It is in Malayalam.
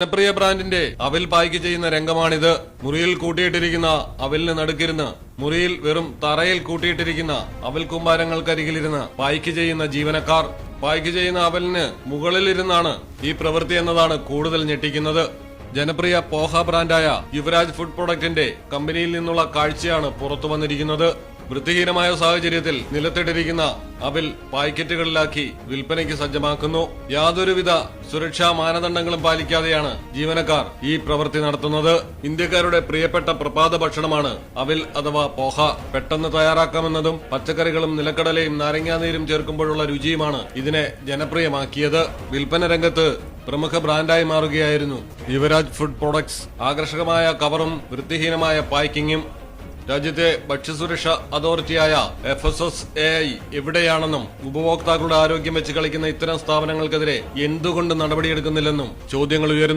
ജനപ്രിയ ബ്രാൻഡിന്റെ അവിൽ പായ്ക്ക് ചെയ്യുന്ന രംഗമാണിത്. മുറിയിൽ കൂട്ടിയിട്ടിരിക്കുന്ന അവലിന് നടുക്കിരുന്ന് മുറിയിൽ വെറും തറയിൽ കൂട്ടിയിട്ടിരിക്കുന്ന അവൽ കുമ്പാരങ്ങൾക്കരികിലിരുന്ന് പായ്ക്ക് ചെയ്യുന്ന ജീവനക്കാർ. പായ്ക്ക് ചെയ്യുന്ന അവലിന് മുകളിലിരുന്നാണ് ഈ പ്രവൃത്തി എന്നതാണ് കൂടുതൽ ഞെട്ടിക്കുന്നത്. ജനപ്രിയ പോഹ ബ്രാൻഡായ യുവരാജ് ഫുഡ് പ്രൊഡക്റ്റിന്റെ കമ്പനിയിൽ നിന്നുള്ള കാഴ്ചയാണ് പുറത്തു വന്നിരിക്കുന്നത്. വൃത്തിഹീനമായ സാഹചര്യത്തിൽ നിലത്തിട്ടിരിക്കുന്ന അവിൽ പായ്ക്കറ്റുകളിലാക്കി വിൽപ്പനയ്ക്ക് സജ്ജമാക്കുന്നു. യാതൊരുവിധ സുരക്ഷാ മാനദണ്ഡങ്ങളും പാലിക്കാതെയാണ് ജീവനക്കാർ ഈ പ്രവൃത്തി നടത്തുന്നത്. ഇന്ത്യക്കാരുടെ പ്രിയപ്പെട്ട പ്രഭാത ഭക്ഷണമാണ് അവിൽ അഥവാ പോഹ. പെട്ടെന്ന് തയ്യാറാക്കാമെന്നതും പച്ചക്കറികളും നിലക്കടലയും നാരങ്ങാനീരും ചേർക്കുമ്പോഴുള്ള രുചിയുമാണ് ഇതിനെ ജനപ്രിയമാക്കിയത്. വിൽപ്പന രംഗത്ത് പ്രമുഖ ബ്രാൻഡായി മാറുകയായിരുന്നു യുവരാജ് ഫുഡ് പ്രൊഡക്ട്സ്. ആകർഷകമായ കവറും വൃത്തിഹീനമായ പാക്കിങ്ങും. രാജ്യത്തെ ഭക്ഷ്യസുരക്ഷാ അതോറിറ്റിയായ FSSAI എവിടെയാണെന്നും ഉപഭോക്താക്കളുടെ ആരോഗ്യം വെച്ച് കളിക്കുന്ന ഇത്തരം സ്ഥാപനങ്ങൾക്കെതിരെ എന്തുകൊണ്ട് നടപടിയെടുക്കുന്നില്ലെന്നും ചോദ്യങ്ങൾ ഉയരുന്നു.